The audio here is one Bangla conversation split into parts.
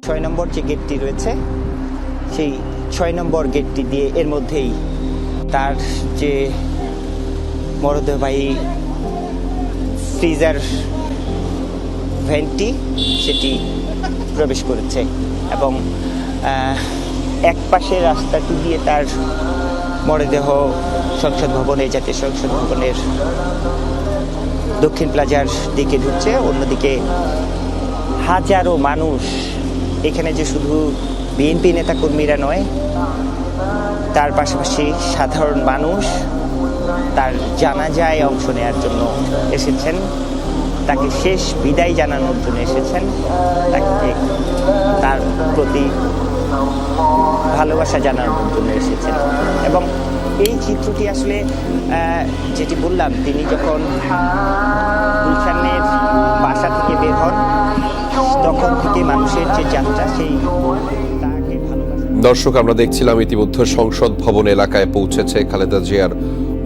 6 নম্বর যে গেটটি রয়েছে সেই 6 নম্বর গেটটি দিয়ে এর মধ্যেই তার যে মরদেহবাহী ফ্রিজার ভ্যানটি সেটি প্রবেশ করেছে এবং এক পাশে রাস্তাটি দিয়ে তার মরদেহ সংসদ ভবনে, জাতীয় সংসদ ভবনের দক্ষিণ প্লাজার দিকে ঢুকছে। অন্যদিকে হাজারো মানুষ, এখানে যে শুধু বিএনপি নেতাকর্মীরা নয়, তার পাশাপাশি সাধারণ মানুষ তার জানাজায় অংশ নেওয়ার জন্য এসেছেন, তাকে শেষ বিদায় জানানোর জন্য এসেছেন, তাকে তার প্রতি ভালোবাসা জানানোর জন্য এসেছেন। এবং এই চিত্রটি আসলে যেটি বললাম, তিনি যখন গুলশানের বাসা থেকে বের হন তখন থেকে মানুষের যে যাত্রা, সেই তাকে ভালোবাসা। দর্শক, আমরা দেখছিলাম ইতিমধ্যে সংসদ ভবন এলাকায় পৌঁছেছে খালেদা জিয়ার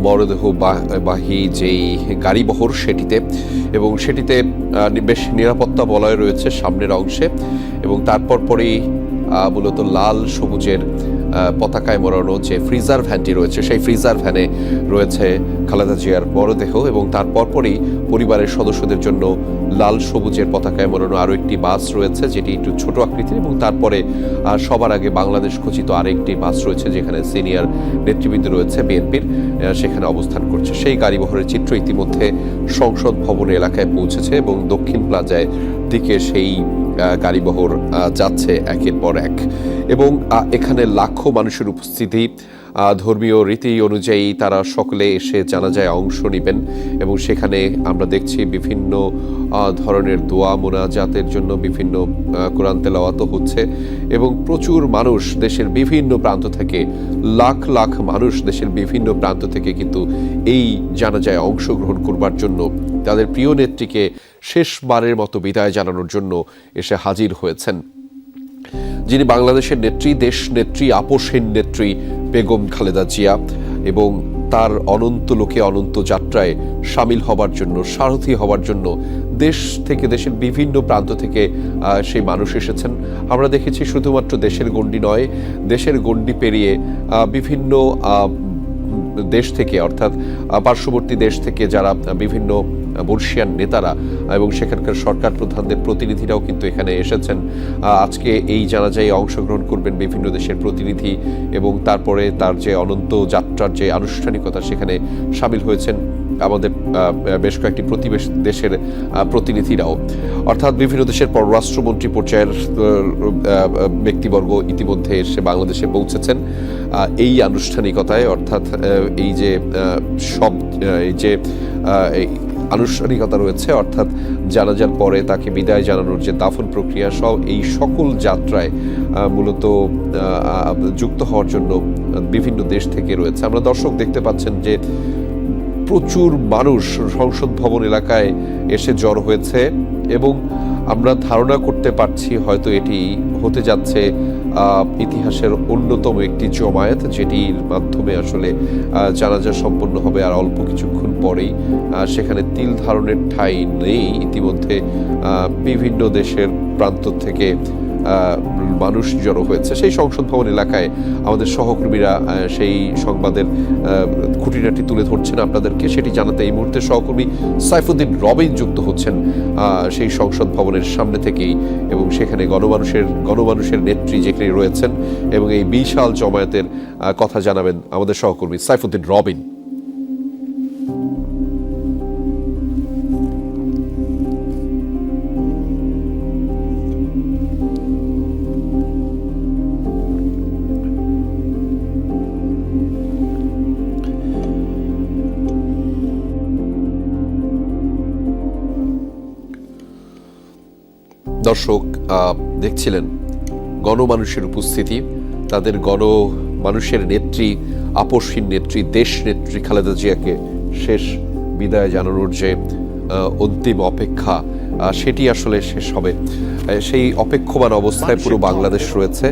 মরদেহবাহী যেই গাড়িবহর সেটিতে, এবং সেটিতে বেশ নিরাপত্তা বলয় রয়েছে সামনের অংশে, এবং তারপর পরেই মূলত লাল সবুজের পতাকায় মোড়ানো যে ফ্রিজার ভ্যানটি রয়েছে সেই ফ্রিজার ভ্যানে রয়েছে খালেদা জিয়ার মরদেহ, এবং তারপর পরেই পরিবারের সদস্যদের জন্য লাল সবুজের পতাকায় মোড়ানো আরও একটি বাস রয়েছে যেটি একটু ছোট আকৃতির, এবং তারপরে সবার আগে বাংলাদেশ খচিত আরেকটি বাস রয়েছে যেখানে সিনিয়র নেতৃবৃন্দ রয়েছে বিএনপির, সেখানে অবস্থান করছে। সেই গাড়িবহরের চিত্র ইতিমধ্যে সংসদ ভবন এলাকায় পৌঁছেছে এবং দক্ষিণ প্লাজায় দিকে সেই গাড়িবহর যাচ্ছে একের পর এক, এবং এখানে লাখো মানুষের উপস্থিতি। ধর্মীয় রীতি অনুযায়ী তারা সকলে এসে জানাজায় অংশ নেবেন, এবং সেখানে আমরা দেখছি বিভিন্ন ধরনের দোয়া মোনাজাতের জন্য বিভিন্ন কোরআন তেলাওয়াত হচ্ছে, এবং প্রচুর মানুষ দেশের বিভিন্ন প্রান্ত থেকে, লাখ লাখ মানুষ দেশের বিভিন্ন প্রান্ত থেকে কিন্তু এই জানাজায় অংশগ্রহণ করবার জন্য তাদের প্রিয় নেত্রীকে শেষবারের মতো বিদায় জানানোর জন্য এসে হাজির হয়েছেন। যিনি বাংলাদেশের নেত্রী, দেশ নেত্রী, আপসহীন নেত্রী বেগম খালেদা জিয়া, এবং তার অনন্ত লোকে অনন্ত যাত্রায় সামিল হবার জন্য, সারথি হবার জন্য দেশ থেকে, দেশের বিভিন্ন প্রান্ত থেকে সেই মানুষ এসেছেন। আমরা দেখেছি শুধুমাত্র দেশের গণ্ডি নয়, দেশের গণ্ডি পেরিয়ে বিভিন্ন দেশ থেকে, অর্থাৎ পার্শ্ববর্তী দেশ থেকে যারা বিভিন্ন বর্ষিয়ান নেতারা এবং সেখানকার সরকার প্রধানদের প্রতিনিধিরাও কিন্তু এখানে এসেছেন। আজকে এই জানাজায় অংশগ্রহণ করবেন বিভিন্ন দেশের প্রতিনিধি, এবং তারপরে তার যে অনন্ত যাত্রার যে আনুষ্ঠানিকতা সেখানে সামিল হয়েছেন আমাদের বেশ কয়েকটি প্রতিবেশী দেশের প্রতিনিধিরাও, অর্থাৎ বিভিন্ন দেশের পররাষ্ট্রমন্ত্রী পর্যায়ের ব্যক্তিবর্গ ইতিমধ্যে এসে বাংলাদেশে পৌঁছেছেন এই আনুষ্ঠানিকতায়। অর্থাৎ এই যে সব এই যে আনুষ্ঠানিকতা রয়েছে, অর্থাৎ জানাজার পরে তাকে বিদায় জানানোর যে দাফন প্রক্রিয়া, সব এই সকল যাত্রায় মূলত যুক্ত হওয়ার জন্য বিভিন্ন দেশ থেকে রয়েছে। আমরা দর্শক দেখতে পাচ্ছেন যে প্রচুর মানুষ সংসদ ভবন এলাকায় এসে জড়ো হয়েছে, এবং আমরা ধারণা করতে পারছি হয়তো এটি হতে যাচ্ছে ইতিহাসের অন্যতম একটি জমায়েত, যেটির মাধ্যমে আসলে জানাজা সম্পন্ন হবে আর অল্প কিছুক্ষণ পরেই। সেখানে তিল ধারণের ঠাঁই নেই, ইতিমধ্যে বিভিন্ন দেশের প্রান্ত থেকে মানুষ জড়ো হয়েছে সেই সংসদ ভবন এলাকায়। আমাদের সহকর্মীরা সেই সংবাদের খুঁটিনাটি তুলে ধরছেন আপনাদেরকে, সেটি জানাতে এই মুহূর্তে সহকর্মী সাইফুদ্দিন রবিন যুক্ত হচ্ছেন সেই সংসদ ভবনের সামনে থেকেই, এবং সেখানে গণমানুষের নেত্রী যেখানে রয়েছেন এবং এই বিশাল জমায়েতের কথা জানাবেন আমাদের সহকর্মী সাইফুদ্দিন রবিন। দর্শক দেখছিলেন গণমানুষের উপস্থিতি, তাদের গণমানুষের নেত্রী, আপসহীন নেত্রী, দেশ নেত্রী খালেদা জিয়াকে শেষ বিদায় জানানোর যে অন্তিম অপেক্ষা, সেটি আসলে শেষ হবে। সেই অপেক্ষমান অবস্থায় পুরো বাংলাদেশ রয়েছে।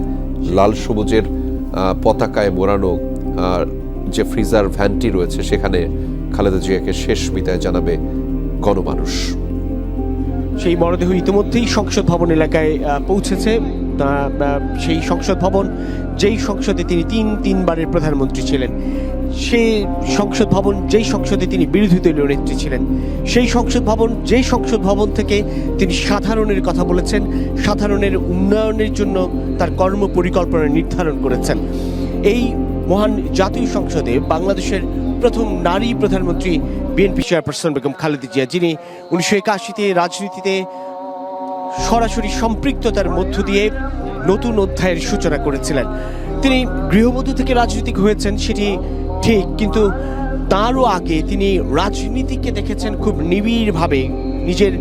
লাল সবুজের পতাকায় মোড়ানো যে ফ্রিজার ভ্যানটি রয়েছে সেখানে খালেদা জিয়াকে শেষ বিদায় জানাবে গণমানুষ। সেই মরদেহ ইতিমধ্যেই সংসদ ভবন এলাকায় পৌঁছেছে। সেই সংসদ ভবন, যেই সংসদে তিনি তিনবারের প্রধানমন্ত্রী ছিলেন, সেই সংসদ ভবন যেই সংসদে তিনি বিরোধী দলীয় নেত্রী ছিলেন, সেই সংসদ ভবন যেই সংসদ ভবন থেকে তিনি সাধারণের কথা বলেছেন, সাধারণের উন্নয়নের জন্য তার কর্ম পরিকল্পনা নির্ধারণ করেছেন। এই মহান জাতীয় সংসদে বাংলাদেশের প্রথম নারী প্রধানমন্ত্রী বিএনপি চেয়ারপারসন বেগম খালেদা জিয়া, যিনি 1981-তে রাজনীতিতে সরাসরি সম্পৃক্ততার মধ্য দিয়ে নতুন অধ্যায়ের সূচনা করেছিলেন। তিনি গৃহবধূ থেকে রাজনীতিক হয়েছেন সেটি ঠিক, কিন্তু তারও আগে তিনি রাজনীতিকে দেখেছেন খুব নিবিড়ভাবে। নিজের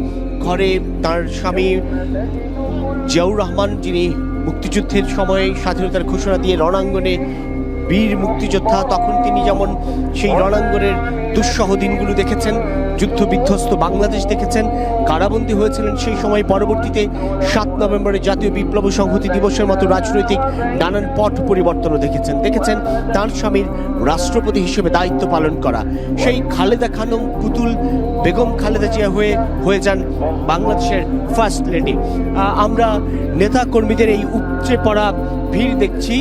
ঘরে তার স্বামী জিয়াউর রহমান, যিনি মুক্তিযুদ্ধের সময়ে স্বাধীনতার ঘোষণা দিয়ে রণাঙ্গনে বীর মুক্তিযোদ্ধা, তখন তিনি যেমন সেই রণাঙ্গনের দুঃসহ দিনগুলো দেখেছেন, যুদ্ধ বিধ্বস্ত বাংলাদেশ দেখেছেন, কারাবন্দী হয়েছিলেন সেই সময়, পরবর্তীতে 7 নভেম্বরের জাতীয় বিপ্লব সংহতি দিবসের মতো রাজনৈতিক নানান পট পরিবর্তনও দেখেছেন তার স্বামীর রাষ্ট্রপতি হিসেবে দায়িত্ব পালন করা। সেই খালেদা খানম পুতুল বেগম খালেদা জিয়া হয়ে যান বাংলাদেশের ফার্স্ট লেডি। আমরা নেতাকর্মীদের এই উপচে পড়া ভিড় দেখছি,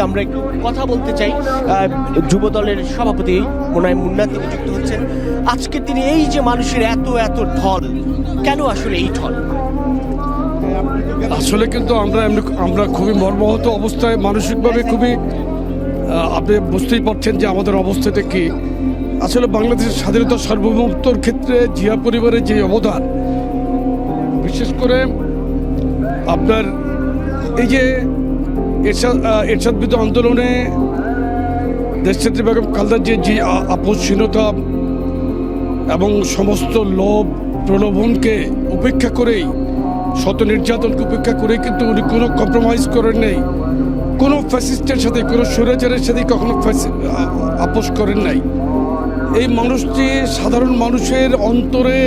আমরা একটু কথা বলতে চাই। যুব দলের সভাপতি মোনায়েম মুন্না, তিনি যুক্ত হচ্ছেন। আজকে তিনি এই যে মানুষের এত ঢল, কেন আসলে এই ঢল? আসলে কিন্তু আমরা খুবই মর্মাহত অবস্থায়, মানসিকভাবে খুবই, আপনি বুঝতেই পারছেন যে আমাদের অবস্থাটা কি। আসলে বাংলাদেশের স্বাধীনতা সার্বভৌমত্বর ক্ষেত্রে জিয়া পরিবারের যে অবদান, বিশেষ করে আপনার এই যে এরশাদ বিরোধী আন্দোলনে দেশনেত্রী বেগম খালেদা জিয়ার যে আপোষহীনতা এবং সমস্ত লোভ প্রলোভনকে উপেক্ষা করেই, শত নির্যাতনকে উপেক্ষা করেই কিন্তু উনি কোনো কম্প্রোমাইজ করেন নাই, কোনো ফ্যাসিস্টের সাথে, কোনো স্বৈরাচারের সাথে কখনো আপোষ করেন নাই। এই মানুষটি সাধারণ মানুষের অন্তরে,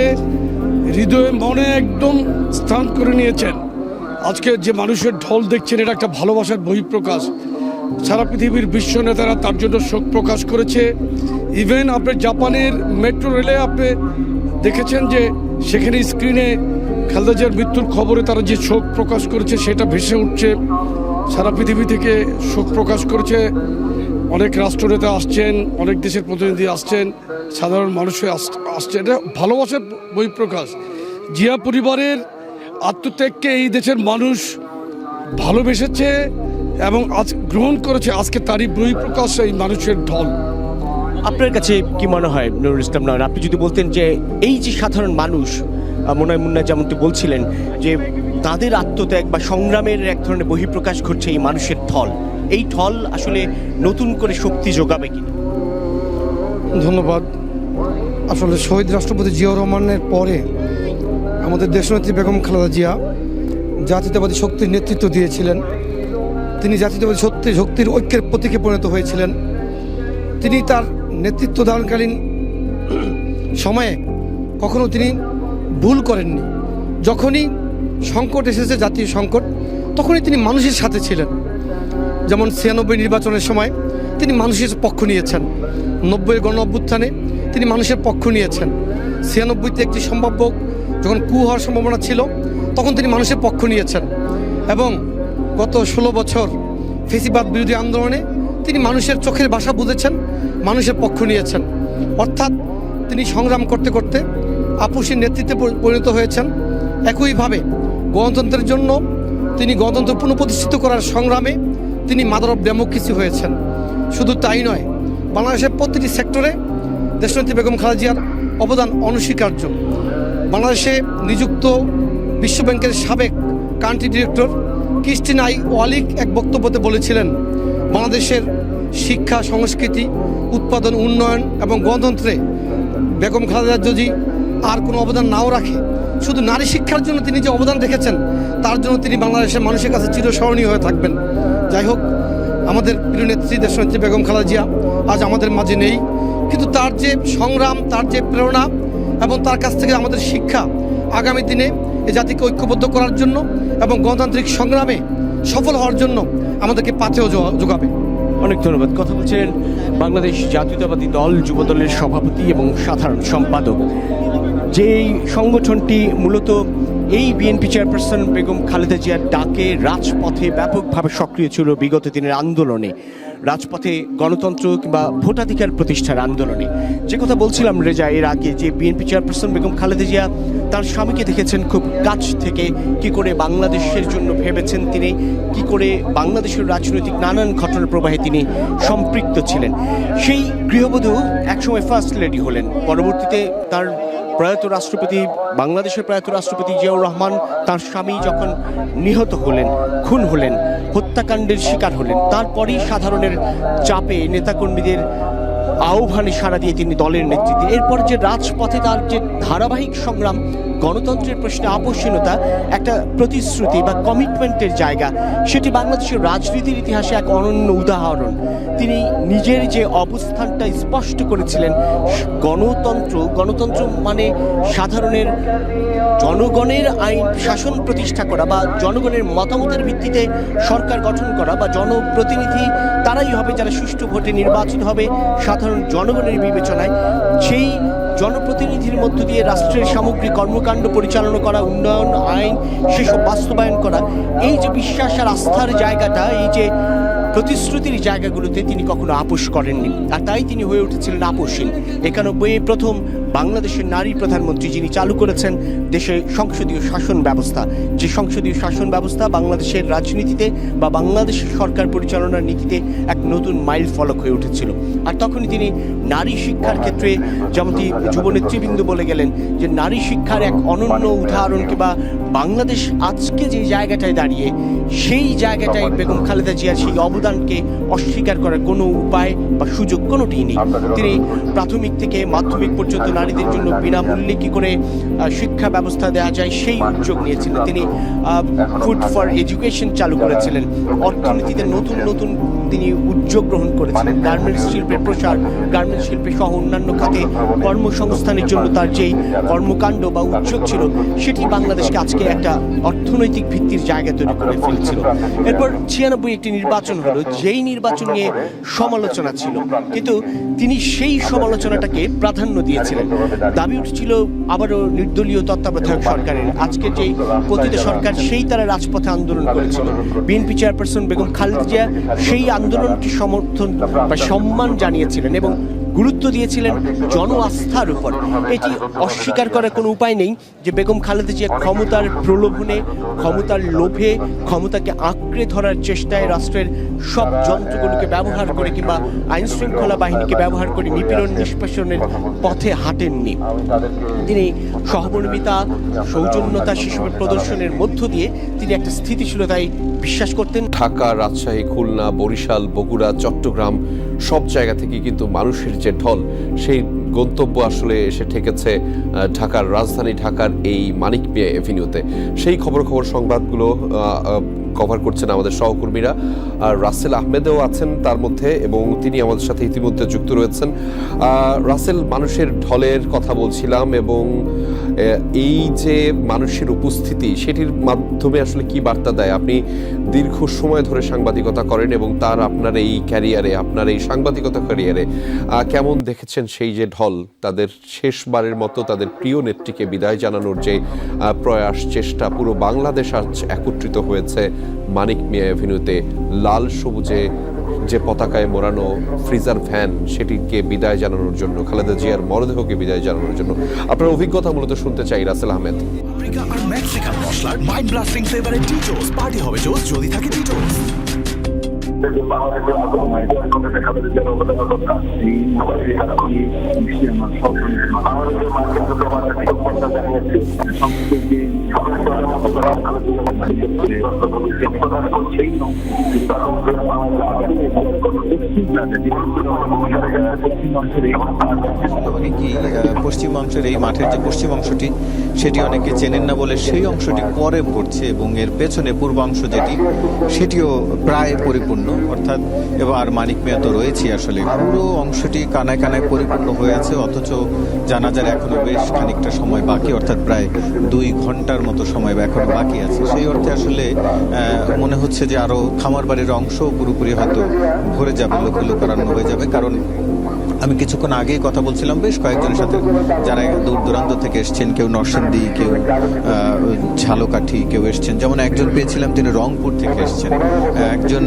হৃদয়ে, মনে একদম স্থান করে নিয়েছেন। আজকে যে মানুষের ঢল দেখছেন, এটা একটা ভালোবাসার বহিঃপ্রকাশ। সারা পৃথিবীর বিশ্ব নেতারা তার জন্য শোক প্রকাশ করেছে। ইভেন আপনি জাপানের মেট্রো রেলে আপনি দেখেছেন যে সেখানে স্ক্রিনে খালেদা জিয়ার মৃত্যুর খবরে তারা যে শোক প্রকাশ করেছে সেটা ভেসে উঠছে। সারা পৃথিবী থেকে শোক প্রকাশ করেছে, অনেক রাষ্ট্রনেতা আসছেন, অনেক দেশের প্রতিনিধি আসছেন, সাধারণ মানুষের আসছে। এটা ভালোবাসার বহিঃপ্রকাশ। জিয়া পরিবারের আত্মত্যাগকে এই দেশের মানুষ ভালোবেসেছে এবং আজ গ্রহণ করেছে। আজকে তারই বহিঃপ্রকাশ এই মানুষের ঢল। আপনার কাছে কি মনে হয় নুরুল ইসলাম নয়ন, আপনি যদি বলতেন যে এই যে সাধারণ মানুষ, মোনায়েম মুন্না যেমনটি বলছিলেন যে তাদের আত্মত্যাগ বা সংগ্রামের এক ধরনের বহিঃপ্রকাশ ঘটছে এই মানুষের ঢল, এই ঢল আসলে নতুন করে শক্তি যোগাবে কিনা? ধন্যবাদ। আসলে শহীদ রাষ্ট্রপতি জিয়াউর রহমানের পরে আমাদের দেশনেত্রী বেগম খালেদা জিয়া জাতীয়তাবাদী শক্তির নেতৃত্ব দিয়েছিলেন। তিনি জাতীয়তাবাদী শক্তির ঐক্যের প্রতীকে পরিণত হয়েছিলেন। তিনি তার নেতৃত্ব দানকালীন সময়ে কখনো তিনি ভুল করেননি। যখনই সংকট এসেছে, জাতীয় সংকট, তখনই তিনি মানুষের সাথে ছিলেন। যেমন 96 নির্বাচনের সময় তিনি মানুষের পক্ষ নিয়েছেন, 90 গণ অভ্যুত্থানে তিনি মানুষের পক্ষ নিয়েছেন, 96-তে একটি সম্ভাব্য যখন কু হওয়ার সম্ভাবনা ছিল তখন তিনি মানুষের পক্ষ নিয়েছেন, এবং গত 16 বছর ফেসিবাদ বিরোধী আন্দোলনে তিনি মানুষের চোখের ভাষা বুঝেছেন, মানুষের পক্ষ নিয়েছেন। অর্থাৎ তিনি সংগ্রাম করতে করতে আপোষের নেতৃত্বে পরিণত হয়েছেন। একইভাবে গণতন্ত্রের জন্য তিনি গণতন্ত্র পুনঃপ্রতিষ্ঠিত করার সংগ্রামে তিনি মাদার অফ ডেমোক্রেসি হয়েছেন। শুধু তাই নয়, বাংলাদেশের প্রতিটি সেক্টরে দেশনেত্রী বেগম খালেদা জিয়ার অবদান অনস্বীকার্য। বাংলাদেশে নিযুক্ত বিশ্বব্যাংকের সাবেক কান্ট্রি ডিরেক্টর ক্রিস্টিন আই ওয়ালিক এক বক্তব্যতে বলেছিলেন, বাংলাদেশের শিক্ষা, সংস্কৃতি, উৎপাদন, উন্নয়ন এবং গণতন্ত্রে বেগম খালেদা যদি আর কোনো অবদান নাও রাখে, শুধু নারী শিক্ষার জন্য তিনি যে অবদান রেখেছেন তার জন্য তিনি বাংলাদেশের মানুষের কাছে চিরস্মরণীয় হয়ে থাকবেন। যাই হোক, আমাদের প্রিয় নেত্রী দেশনেত্রী বেগম খালেদা জিয়া আজ আমাদের মাঝে নেই, কিন্তু তার যে সংগ্রাম, তার যে প্রেরণা এবং তার কাছ থেকে আমাদের শিক্ষা আগামী দিনে এ জাতিকে ঐক্যবদ্ধ করার জন্য এবং গণতান্ত্রিক সংগ্রামে সফল হওয়ার জন্য আমাদেরকে পাথেয় যোগাবে। অনেক ধন্যবাদ। কথা বলছেন বাংলাদেশ জাতীয়তাবাদী দল যুব দলের সভাপতি এবং সাধারণ সম্পাদক। যেই সংগঠনটি মূলত এই বিএনপি চেয়ারপারসন বেগম খালেদা জিয়ার ডাকে রাজপথে ব্যাপকভাবে সক্রিয় ছিল বিগত দিনের আন্দোলনে, রাজপথে গণতন্ত্র কিংবা ভোটাধিকার প্রতিষ্ঠার আন্দোলনে। যে কথা বলছিলাম রেজা এর আগে, যে বিএনপি চেয়ারপারসন বেগম খালেদা জিয়া তার স্বামীকে দেখেছেন খুব কাছ থেকে, কি করে বাংলাদেশের জন্য ভেবেছেন তিনি, কি করে বাংলাদেশের রাজনৈতিক নানান ঘটনার প্রবাহে তিনি সম্পৃক্ত ছিলেন। সেই গৃহবধূ একসময় ফার্স্ট লেডি হলেন, পরবর্তীতে তার প্রয়াত রাষ্ট্রপতি, বাংলাদেশের প্রয়াত রাষ্ট্রপতি জিয়াউর রহমান তার স্বামী যখন নিহত হলেন, খুন হলেন, হত্যাকাণ্ডের শিকার হলেন, তারপরেই সাধারণের চাপে নেতাকর্মীদের আহ্বানে সাড়া দিয়ে তিনি দলের নেতৃত্বে, এরপর যে রাজপথে তার যে ধারাবাহিক সংগ্রাম, গণতন্ত্রের প্রশ্নে আপোষহীনতা, একটা প্রতিশ্রুতি বা কমিটমেন্টের জায়গা, সেটি বাংলাদেশের রাজনীতির ইতিহাসে এক অনন্য উদাহরণ। তিনি নিজের যে অবস্থানটা স্পষ্ট করেছিলেন, গণতন্ত্র মানে সাধারণের জনগণের আইন শাসন প্রতিষ্ঠা করা বা জনগণের মতামতের ভিত্তিতে সরকার গঠন করা, বা জনপ্রতিনিধি তারাই হবে যারা সুষ্ঠু ভোটে নির্বাচিত হবে সাধারণ জনগণের বিবেচনায়। সেই জনপ্রতিনিধির মধ্য দিয়ে রাষ্ট্রের সামগ্রিক কর্মকাণ্ড পরিচালনা করা, উন্নয়ন আইন সেসব বাস্তবায়ন করা, এই যে বিশ্বাস আর আস্থার জায়গাটা, এই যে প্রতিশ্রুতির জায়গাগুলোতে তিনি কখনো আপোষ করেননি, আর তাই তিনি হয়ে উঠেছিলেন আপোষহীন। 91 প্রথম বাংলাদেশের নারী প্রধানমন্ত্রী যিনি চালু করেছেন দেশে সংসদীয় শাসন ব্যবস্থা, যে সংসদীয় শাসন ব্যবস্থা বাংলাদেশের রাজনীতিতে বা বাংলাদেশের সরকার পরিচালনার নীতিতে এক নতুন মাইল ফলক হয়ে উঠেছিল। আর তখনই তিনি নারী শিক্ষার ক্ষেত্রে, যেমনটি যুবনেতৃবৃন্দ বলে গেলেন, যে নারী শিক্ষার এক অনন্য উদাহরণ, কিংবা বাংলাদেশ আজকে যে জায়গাটায় দাঁড়িয়ে, সেই জায়গাটায় বেগম খালেদা জিয়ার সেই অবদানকে অস্বীকার করার কোনো উপায় বা সুযোগ কোনোটিই নেই। তিনি প্রাথমিক থেকে মাধ্যমিক পর্যন্ত নারীদের জন্য বিনামূল্যে কী করে শিক্ষা ব্যবস্থা দেওয়া যায় সেই উদ্যোগ নিয়েছিলেন। তিনি ফুড ফর এডুকেশন চালু করেছিলেন, অর্থনীতিতে নতুন নতুন তিনি উদ্যোগ গ্রহণ করেছিলেন, গার্মেন্টস শিল্পের প্রসার, গার্মেন্টস শিল্পে সহ অন্যান্য খাতে কর্মসংস্থানের জন্য তার যেই কর্মকাণ্ড বা উদ্যোগ ছিল, সেটি বাংলাদেশকে আজকে একটা অর্থনৈতিক ভিত্তির জায়গা তৈরি করে ফেলছিল। এরপর 96 একটি নির্বাচন হলো, যেই নির্বাচন নিয়ে সমালোচনা ছিল, কিন্তু তিনি সেই সমালোচনাটাকে প্রাধান্য দিয়েছিলেন। দাবি উঠছিল আবারও নির্দলীয় তত্ত্বাবধায়ক সরকারের, আজকের যেই পতিত সরকার, সেই তারা রাজপথে আন্দোলন করেছিল। বিএনপি চেয়ারপারসন বেগম খালেদা জিয়া সেই আন্দোলনকে সমর্থন বা সম্মান জানিয়েছিলেন এবং গুরুত্ব দিয়েছিলেন জন আস্থার উপর। এটি অস্বীকার করার কোনো উপায় নেই যে বেগম খালেদা জিয়া ক্ষমতার প্রলোভনে, ক্ষমতার লোভে, ক্ষমতাকে আঁকড়ে ধরার চেষ্টায় রাষ্ট্রের সব যন্ত্রগুলোকে ব্যবহার করে কিংবা আইন শৃঙ্খলা বাহিনীকে ব্যবহার করে নিপীড়ন নিষ্পেষণের পথে হাঁটেননি। তিনি সহমর্মিতা, সৌজন্যতা সেসবের প্রদর্শনের মধ্য দিয়ে তিনি একটা স্থিতিশীলতায় বিশ্বাস করতেন। ঢাকা, রাজশাহী, খুলনা, বরিশাল, বগুড়া, চট্টগ্রাম সব জায়গা থেকে কিন্তু মানুষের যে ঢল, সেই গন্তব্য আসলে এসে ঠেকেছে ঢাকার রাজধানী ঢাকার এই মানিক মিয়া এভিনিউতে। সেই খবর সংবাদগুলো কভার করছেন আমাদের সহকর্মীরা, আর রাসেল আহমেদও আছেন তার মধ্যে, এবং তিনি আমাদের সাথে ইতিমধ্যে যুক্ত রয়েছেন। রাসেল, মানুষের ঢলের কথা বলছিলাম, এবং এই যে মানুষের উপস্থিতি, সেটির মাধ্যমে আসলে কি বার্তা দেয়? আপনি দীর্ঘ সময় ধরে সাংবাদিকতা করেন এবং তার আপনার এই ক্যারিয়ারে, আপনার এই সাংবাদিকতা ক্যারিয়ারে কেমন দেখেছেন সেই যে ঢল, তাদের শেষবারের মতো তাদের প্রিয় নেত্রীকে বিদায় জানানোর যে প্রয়াস, চেষ্টা, পুরো বাংলাদেশ আজ একত্রিত হয়েছে মানিক মিয়া এভিনিউতে লাল সবুজে যে পতাকায় মোড়ানো ফ্রিজার ভ্যান, সেটিকে বিদায় জানানোর জন্য, খালেদা জিয়ার মরদেহকে বিদায় জানানোর জন্য। আপনার অভিজ্ঞতা মূলত শুনতে চাই রাসেল আহমেদ। আফ্রিকা আর মেক্সিকান মশলার মাইন্ড ব্লাস্টিং ফ্লেভারে টিটোস পার্টি হবে জোস যদি থাকে টিটোস। পশ্চিমাংশের এই মাঠের যে পশ্চিম অংশটি, সেটি অনেকে চেনেন না বলে সেই অংশটি পরে পড়ছে, এবং এর পেছনে পূর্বাংশ যেটি, সেটিও প্রায় পরিপূর্ণ। অর্থাৎ এবার মানিক মিয়া তো রয়েছে, আসলে পুরো অংশটি কানায় কানায় পরিপূর্ণ হয়ে আছে, অথচ জানাজার এখনো বেশ খানিকটা সময় বাকি, অর্থাৎ প্রায় 2 ঘন্টার মতো সময় এখনো বাকি আছে। সেই অর্থে আসলে মনে হচ্ছে যে আরো খামার বাড়ির অংশ পুরোপুরি হয়তো ভরে যাবে, লোকারণ্য হয়ে যাবে। কারণ আমি কিছুক্ষণ আগেই কথা বলছিলাম বেশ কয়েকজনের সাথে যারা দূর দূরান্ত থেকে এসছেন, কেউ নরসিংদী, কেউ ঝালকাঠি, কেউ এসছেন। যেমন একজন পেয়েছিলাম তিনি রংপুর থেকে এসছেন, একজন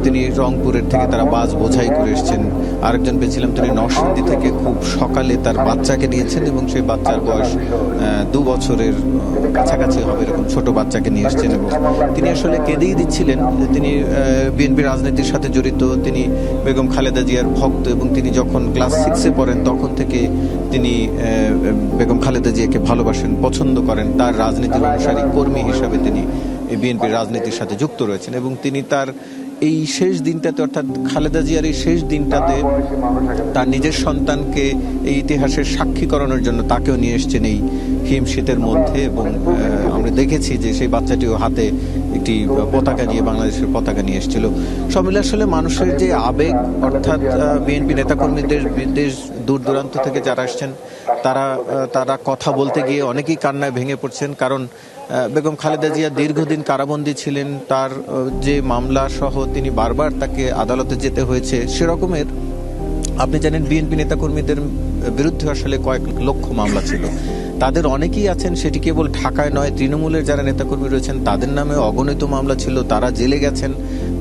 তিনি রংপুরের থেকে তারা বাস বোঝাই করে এসছেন, আরেকজন পেয়েছিলাম তিনি নরসিংদী থেকে খুব সকালে তার বাচ্চাকে নিয়েছেন এবং সেই বাচ্চার বয়স 2 বছরের কাছাকাছি হবে এরকম ছোট বাচ্চাকে নিয়ে এসছেন এবং তিনি আসলে কেঁদেই দিচ্ছিলেন। তিনি বিএনপি রাজনীতির সাথে জড়িত, তিনি বেগম খালেদা জিয়ার ভক্ত এবং তিনি যখন ক্লাস 6-এ পড়েন তখন থেকে তিনি বেগম খালেদা জিয়াকে ভালোবাসেন, পছন্দ করেন। তার রাজনীতির অনুসারী কর্মী হিসাবে তিনি বিএনপির রাজনীতির সাথে যুক্ত রয়েছেন এবং তিনি তার এই শেষ দিনটাতে, অর্থাৎ খালেদা জিয়ার এই শেষ দিনটাতে তার নিজের সন্তানকে এই ইতিহাসের সাক্ষী করানোর জন্য তাকেও নিয়ে এসছেন এই হিম শীতের মধ্যে। এবং আমরা দেখেছি যে সেই বাচ্চাটিও হাতে একটি পতাকা নিয়ে, বাংলাদেশের পতাকা নিয়ে এসেছিল। সব মিলে আসলে মানুষের যে আবেগ, অর্থাৎ বিএনপি নেতাকর্মীদের, বিদেশ দূর দূরান্ত থেকে যারা আসছেন তারা কথা বলতে গিয়ে অনেকেই কান্নায় ভেঙে পড়ছেন। কারণ বেগম খালেদা জিয়া দীর্ঘদিন কারাবন্দী ছিলেন, তার যে মামলা সহ তিনি বারবার তাকে আদালতে যেতে হয়েছে। সেরকমের আপনি জানেন বিএনপি নেতাকর্মীদের বিরুদ্ধে আসলে কয়েক লক্ষ মামলা ছিল। তাদের অনেকেই আছেন, সেটি কেবল ঢাকায় নয়, তৃণমূলের যারা নেতাকর্মী রয়েছেন তাদের নামে অগণিত মামলা ছিল, তারা জেলে গেছেন,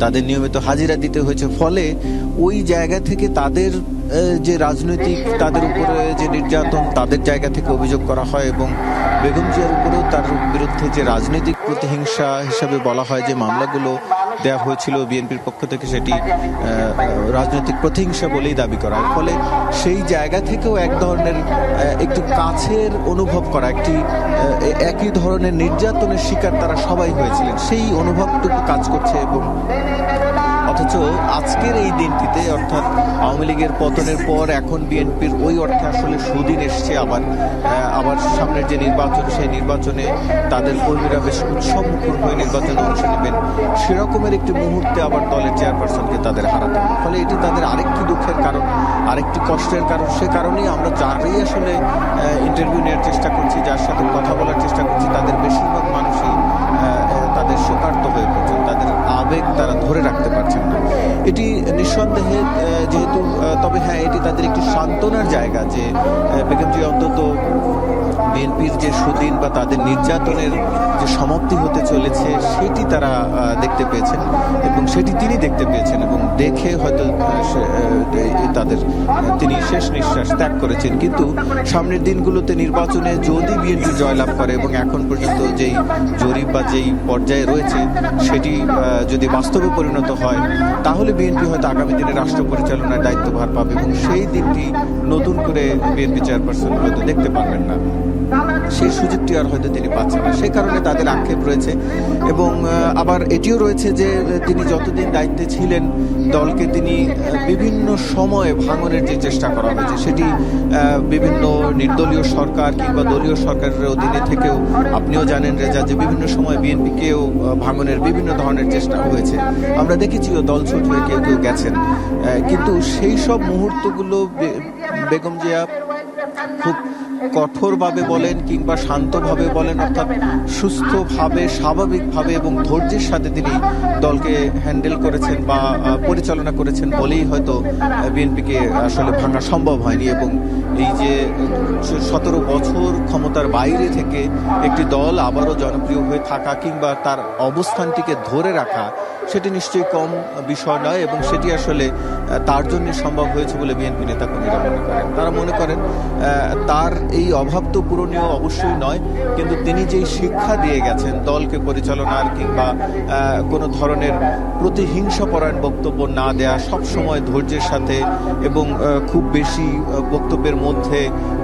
তাদের নিয়মিত হাজিরা দিতে হয়েছে। ফলে ওই জায়গা থেকে তাদের যে রাজনৈতিক, তাদের উপরে যে নির্যাতন, তাদের জায়গা থেকে অভিযোগ করা হয় এবং বেগম জিয়ার উপরেও তার বিরুদ্ধে যে রাজনৈতিক প্রতিহিংসা হিসাবে বলা হয় যে মামলাগুলো দেওয়া হয়েছিল বিএনপির পক্ষ থেকে, সেটি রাজনৈতিক প্রতিহিংসা বলেই দাবি করা হয়। ফলে সেই জায়গা থেকেও এক ধরনের একটু কাছের অনুভব করা, একই ধরনের নির্যাতনের শিকার তারা সবাই হয়েছিলেন, সেই অনুভবটুকু কাজ করছে। এবং অথচ আজকের এই দিনটিতে, অর্থাৎ আওয়ামী লীগের পতনের পর এখন বিএনপির ওই অর্থে আসলে সুদিন এসছে। আবার সামনের যে নির্বাচন, সেই নির্বাচনে তাদের কর্মীরা বেশ উৎসবমুখর হয়ে নির্বাচনে অংশ নেবেন, সেরকমের একটি মুহূর্তে আবার দলের চেয়ারপারসনকে তাদের হারাতে হবে। ফলে এটি তাদের আরেকটি দুঃখের কারণ, আরেকটি কষ্টের কারণ। সে কারণেই আমরা যারাই আসলে ইন্টারভিউ নেওয়ার চেষ্টা করছি, যার সাথে কথা বলার চেষ্টা করছি, তাদের বেশিরভাগ মানুষই তাদের শোকার্ত হয়ে পড়ছেন, তাদের আবেগ তারা ধরে রাখতে পারছেন না। এটি নিঃসন্দেহে যেহেতু, তবে হ্যাঁ, এটি তাদের একটি সান্ত্বনার জায়গা যে বেগম জিয়া অন্তত বিএনপির যে সুদিন বা তাদের নির্যাতনের যে সমাপ্তি হতে চলেছে সেটি তারা দেখতে পেয়েছেন এবং সেটি তিনি দেখতে পেয়েছেন এবং দেখে হয়তো তিনি শেষ নিঃশ্বাস ত্যাগ করেছেন। কিন্তু সামনের দিনগুলোতে নির্বাচনে যদি বিএনপি জয়লাভ করে এবং এখন পর্যন্ত যেই জরিপ বা যেই পর্যায়ে রয়েছে সেটি যদি বাস্তবে পরিণত হয়, তাহলে বিএনপি হয়তো আগামী দিনে রাষ্ট্র পরিচালনার দায়িত্বভার পাবে এবং সেই দিনটি নতুন করে বিএনপি চেয়ারপারসন হয়তো দেখতে পারবেন না, সেই সুযোগটি আর হয়তো তিনি পাচ্ছেন না। সেই কারণে তাদের আক্ষেপ রয়েছে। এবং আবার এটিও রয়েছে যে তিনি যতদিন দায়িত্বে ছিলেন দলকে তিনি বিভিন্ন সময়ে ভাঙনের যে চেষ্টা করা হয়েছে, সেটি বিভিন্ন নির্দলীয় সরকার কিংবা দলীয় সরকারের অধীনে থেকেও আপনিও জানেন রেজা যে বিভিন্ন সময় বিএনপিকেও ভাঙনের বিভিন্ন ধরনের চেষ্টা হয়েছে। আমরা দেখেছিও দলছুট হয়ে কেউ কেউ গেছেন, কিন্তু সেই সব মুহূর্তগুলো বেগম জিয়া খুব কঠোরভাবে বলেন কিংবা শান্তভাবে বলেন, অর্থাৎ সুস্থভাবে, স্বাভাবিকভাবে এবং ধৈর্যের সাথে তিনি দলকে হ্যান্ডেল করেছেন বা পরিচালনা করেছেন বলেই হয়তো বিএনপিকে আসলে ভাঙা সম্ভব হয়নি। এবং এই যে 17 বছর ক্ষমতার বাইরে থেকে একটি দল আবারও জনপ্রিয় হয়ে থাকা কিংবা তার অবস্থানটিকে ধরে রাখা, সেটি নিশ্চয়ই কম বিষয় নয় এবং সেটি আসলে তার জন্য সম্ভব হয়েছে বলে বিএনপি নেতাকর্মীরা মনে করেন। তারা মনে করেন তার এই অভাব তো পূরণীয় অবশ্যই নয়, কিন্তু তিনি যেই শিক্ষা দিয়ে গেছেন দলকে পরিচালনার কিংবা কোনো ধরনের প্রতিহিংসাপরায়ণ বক্তব্য না দেয়া, সবসময় ধৈর্যের সাথে এবং খুব বেশি বক্তব্যের মধ্যে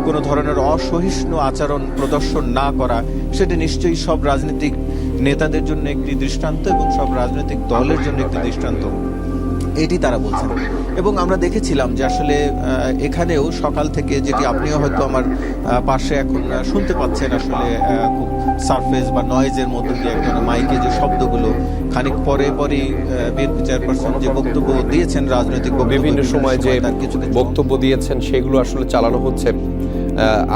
কোনো ধরনের অসহিষ্ণু আচরণ প্রদর্শন না করা, সেটি নিশ্চয়ই সব রাজনৈতিক নেতাদের জন্য একটি দৃষ্টান্ত এবং সব রাজনৈতিক দলের জন্য একটি দৃষ্টান্ত, এটি তারা বলছেন। এবং আমরা দেখেছিলাম যে আসলে এখানেও সকাল থেকে, যেটি আপনিও হয়তো আমার পাশে এখন শুনতে পাচ্ছেন, আসলে খুব সারফেস বা নয়েজের মধ্যে দিয়ে একজন মাইকে যে শব্দগুলো, খানিক পরে পরই বিএনপি চেয়ারপারসন যে বক্তব্য দিয়েছেন, রাজনৈতিক বিভিন্ন সময় যে বক্তব্য দিয়েছেন সেগুলো আসলে চালানো হচ্ছে।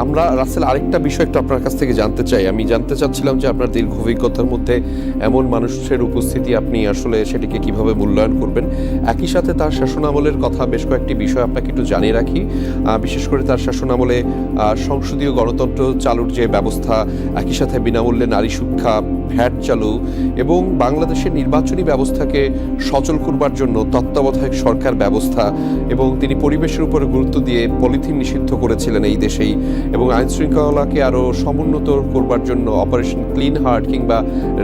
আমরা রাসেল আরেকটা বিষয় একটু আপনার কাছ থেকে জানতে চাই। আমি জানতে চাচ্ছিলাম যে আপনার দীর্ঘ অভিজ্ঞতার মধ্যে এমন মানুষের উপস্থিতি আপনি আসলে সেটিকে কিভাবে মূল্যায়ন করবেন। একই সাথে তার শাসনামলের কথা বেশ কয়েকটি বিষয় আপনাকে একটু জানিয়ে রাখি। বিশেষ করে তার শাসনামলে সংসদীয় গণতন্ত্র চালুর যে ব্যবস্থা, একই সাথে বিনামূল্যে নারী শিক্ষা, ভ্যাট চালু এবং বাংলাদেশের নির্বাচনী ব্যবস্থাকে সচল করবার জন্য তত্ত্বাবধায়ক সরকার ব্যবস্থা, এবং তিনি পরিবেশের উপরে গুরুত্ব দিয়ে পলিথিন নিষিদ্ধ করেছিলেন এই দেশেই, এবং আইন শৃঙ্খলাকে আরও সমুন্নত করবার জন্য অপারেশন ক্লিন হার্ট কিংবা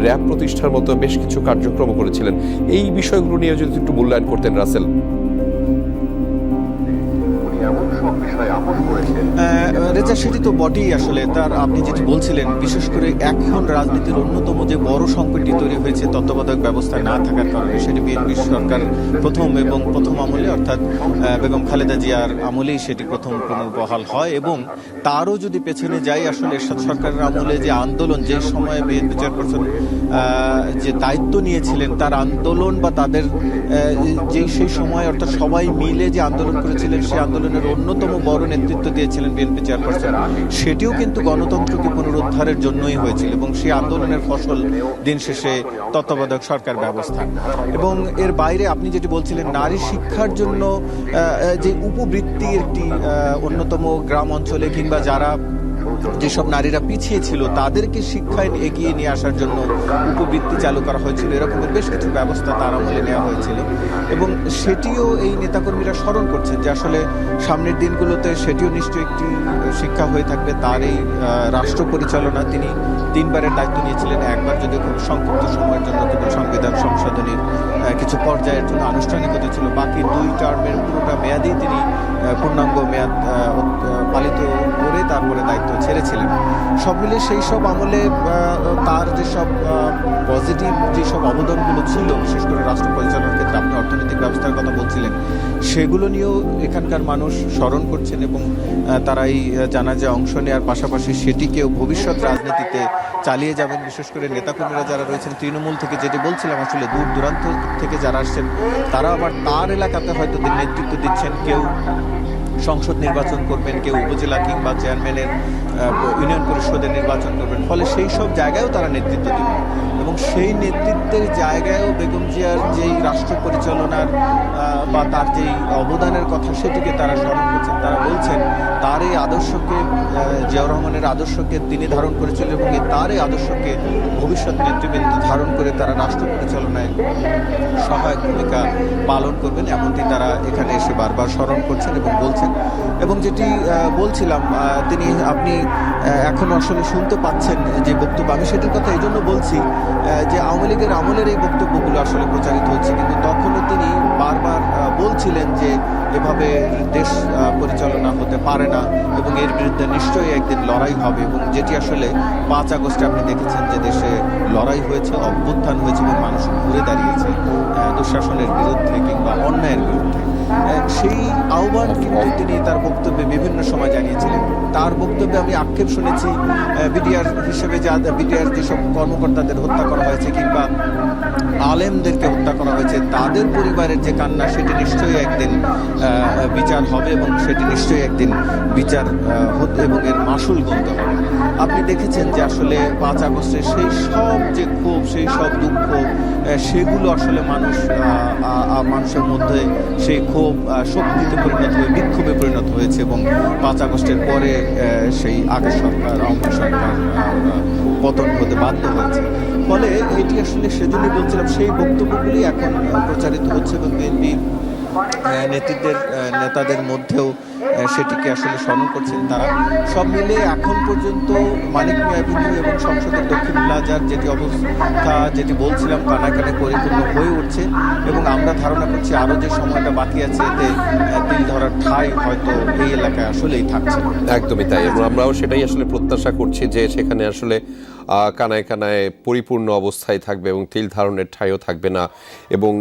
র্যাব প্রতিষ্ঠার মতো বেশ কিছু কার্যক্রম করেছিলেন। এই বিষয়গুলো নিয়ে যদি একটু মূল্যায়ন করতেন রাসেল। রেজা, সেটি তো বটেই। আসলে তার আপনি যেটি বলছিলেন, বিশেষ করে এখন রাজনীতির অন্যতম যে বড় সংকটটি তৈরি হয়েছে তত্ত্বাবধায়ক ব্যবস্থা না থাকার কারণে, সেটি বিএনপি সরকার প্রথম আমলে অর্থাৎ বেগম খালেদা জিয়ার আমলেই সেটি প্রথম পুনর্বহাল হয়। এবং তারও যদি পেছনে যাই, আসলে এরশাদ সরকারের আমলে যে আন্দোলন, যে সময়ে বিএনপি চেয়ারপারসন যে দায়িত্ব নিয়েছিলেন, তার আন্দোলন বা তাদের সেই সময় অর্থাৎ সবাই মিলে যে আন্দোলন করেছিলেন, সেই আন্দোলনের অন্যতম বড় নেতৃত্ব দিয়েছিলেন বিএনপি চেয়ারপারসন। সেটিও কিন্তু গণতন্ত্রকে পুনরুদ্ধারের জন্যই হয়েছিল, এবং সেই আন্দোলনের ফসল দিন শেষে তত্ত্বাবধায়ক সরকার ব্যবস্থা। এবং এর বাইরে আপনি যেটি বলছিলেন, নারী শিক্ষার জন্য যে উপবৃত্তি একটি অন্যতম গ্রাম অঞ্চলে কিংবা যারা যেসব নারীরা পিছিয়ে ছিল তাদেরকে শিক্ষায় এগিয়ে নিয়ে আসার জন্য উপবৃত্তি চালু করা হয়েছিল, এরকমের বেশ কিছু ব্যবস্থা তার আমলে নেওয়া হয়েছিল। এবং সেটিও এই নেতাকর্মীরা স্মরণ করছেন যে আসলে সামনের দিনগুলোতে সেটিও নিশ্চয়ই একটি শিক্ষা হয়ে থাকবে। তার এই রাষ্ট্র পরিচালনা, তিনি 3 বারের দায়িত্ব নিয়েছিলেন, একবার যদিও খুব সংক্ষিপ্ত সময়ের জন্য কেবল সংবিধান সংশোধনীর কিছু পর্যায়ের জন্য আনুষ্ঠানিকতা ছিল, বাকি 2 টার্মের পুরোটা মেয়াদেই তিনি পূর্ণাঙ্গ মেয়াদ পালিত করে তারপরে দায়িত্ব ছেড়েছিলেন। সব মিলে সেই সব আমলে তার যেসব পজিটিভ যেসব অবদানগুলো ছিল, বিশেষ করে রাষ্ট্র পরিচালনার ক্ষেত্রে আপনি অর্থনৈতিক ব্যবস্থার কথা বলছিলেন, সেগুলো নিয়েও এখানকার মানুষ স্মরণ করছেন এবং তারা এই জানাজায় অংশ নেওয়ার পাশাপাশি সেটিকেও ভবিষ্যৎ রাজনীতিতে চালিয়ে যাবেন। বিশেষ করে নেতাকর্মীরা যারা রয়েছেন তৃণমূল থেকে, যেটি বলছিলাম আসলে দূর দূরান্ত থেকে যারা আসছেন, তারা আবার তার এলাকাতে হয়তো নেতৃত্ব দিচ্ছেন। কেউ সংসদ নির্বাচন করবেন, কেউ উপজেলা কিংবা চেয়ারম্যানের ইউনিয়ন পরিষদের নির্বাচন করবেন, ফলে সেই সব জায়গায়ও তারা নেতৃত্ব দেবেন। এবং সেই নেতৃত্বের জায়গায়ও বেগম জিয়ার যেই রাষ্ট্র পরিচালনার বা তার যেই অবদানের কথা, সেটিকে তারা স্মরণ করছেন। তারা বলছেন তার এই আদর্শকে, জিয়াউর রহমানের আদর্শকে তিনি ধারণ করেছিলেন, এবং তার এই আদর্শকে ভবিষ্যৎ নেতৃবৃন্দ ধারণ করে তারা রাষ্ট্র পরিচালনায় সহায়ক ভূমিকা পালন করবেন, এমনটি তারা এখানে এসে বারবার স্মরণ করছেন এবং বলছেন। এবং যেটি বলছিলাম, আপনি এখনো আসলে শুনতে পাচ্ছেন যে বক্তব্য, আমি সেটির কথা এই জন্য বলছি যে আওয়ামী লীগের আমলের এই বক্তব্যগুলো আসলে প্রচারিত হচ্ছে, কিন্তু তখনও তিনি বারবার বলছিলেন যে এভাবে দেশ পরিচালনা হতে পারে না এবং এর বিরুদ্ধে নিশ্চয়ই একদিন লড়াই হবে। এবং যেটি আসলে 5 আগস্টে আপনি দেখেছেন যে দেশে লড়াই হয়েছে, অভ্যুত্থান হয়েছে এবং মানুষ ঘুরে দাঁড়িয়েছে দুঃশাসনের বিরুদ্ধে কিংবা অন্যায়ের বিরুদ্ধে। সেই আহ্বান কিন্তু তিনি তার বক্তব্যে বিভিন্ন সময় জানিয়েছিলেন। তার বক্তব্যে আমি আক্ষেপ শুনেছি বিডিআর হিসেবে বিডিআর যেসব কর্মকর্তাদের হত্যা করা হয়েছে কিংবা আলেমদেরকে হত্যা করা হয়েছে, তাদের পরিবারের যে কান্না, সেটি নিশ্চয়ই একদিন বিচার হবে এবং সেটি নিশ্চয়ই একদিন বিচার হতে এবং এর মাসুল গুনতে হবে। আপনি দেখেছেন যে আসলে 5 আগস্টে সেই সব যে ক্ষোভ, সেই সব দুঃখ, সেগুলো আসলে মানুষের মধ্যে সেই ক্ষোভ শক্তিতে পরিণত হয়ে বিক্ষোভে পরিণত হয়েছে এবং 5 আগস্টের পরে সেই আগের সরকার, আওয়ামী সরকার পতন হতে বাধ্য হয়েছে। ফলে এটি আসলে সেজন্যই বলছিলাম, সেই বক্তব্যগুলি এখন প্রচারিত হচ্ছে এবং বিএনপি নেতাদের মধ্যেও সেটিকে আসলে স্মরণ করছেন তারা। সব মিলে এখন পর্যন্ত মানিক মিয়া এভিনিউ এবং সংসদের দক্ষিণ প্লাজার যেটি অবস্থা, যেটি বলছিলাম, কানায় কানায় পরিপূর্ণ হয়ে উঠছে এবং আমরা ধারণা করছি আরও যে সময়টা বাকি আছে, এতে তিল ধরার ঠাঁই হয়তো এই এলাকায় আসলেই থাকছে। একদমই তাই, এবং আমরাও সেটাই আসলে প্রত্যাশা করছি যে সেখানে আসলে কানায় কানায় পরিপূর্ণ অবস্থায় থাকবে এবং তিল ধারণের ঠাঁইও থাকবে না। এবং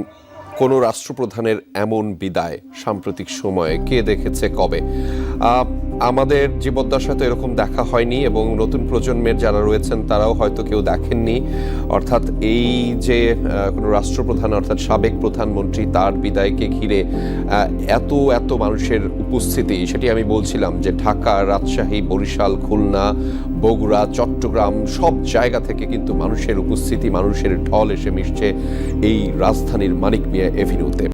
কোনো রাষ্ট্রপ্রধানের এমন বিদায় সাম্প্রতিক সময়ে কে দেখেছে কবে? আমাদের জীবদ্দশায় তো এরকম দেখা হয়নি এবং নতুন প্রজন্মের যারা রয়েছেন তারাও হয়তো কেউ দেখেননি। অর্থাৎ এই যে কোনো রাষ্ট্রপ্রধান অর্থাৎ সাবেক প্রধানমন্ত্রী তার বিদায়কে ঘিরে এত এত মানুষের উপস্থিতি, সেটি আমি বলছিলাম যে ঢাকা, রাজশাহী, বরিশাল, খুলনা, বগুড়া, চট্টগ্রাম সব জায়গা থেকে কিন্তু মানুষের উপস্থিতি, মানুষের ঢল এসে মিশছে এই রাজধানীর মানিক মিয়া এভিনিউতে।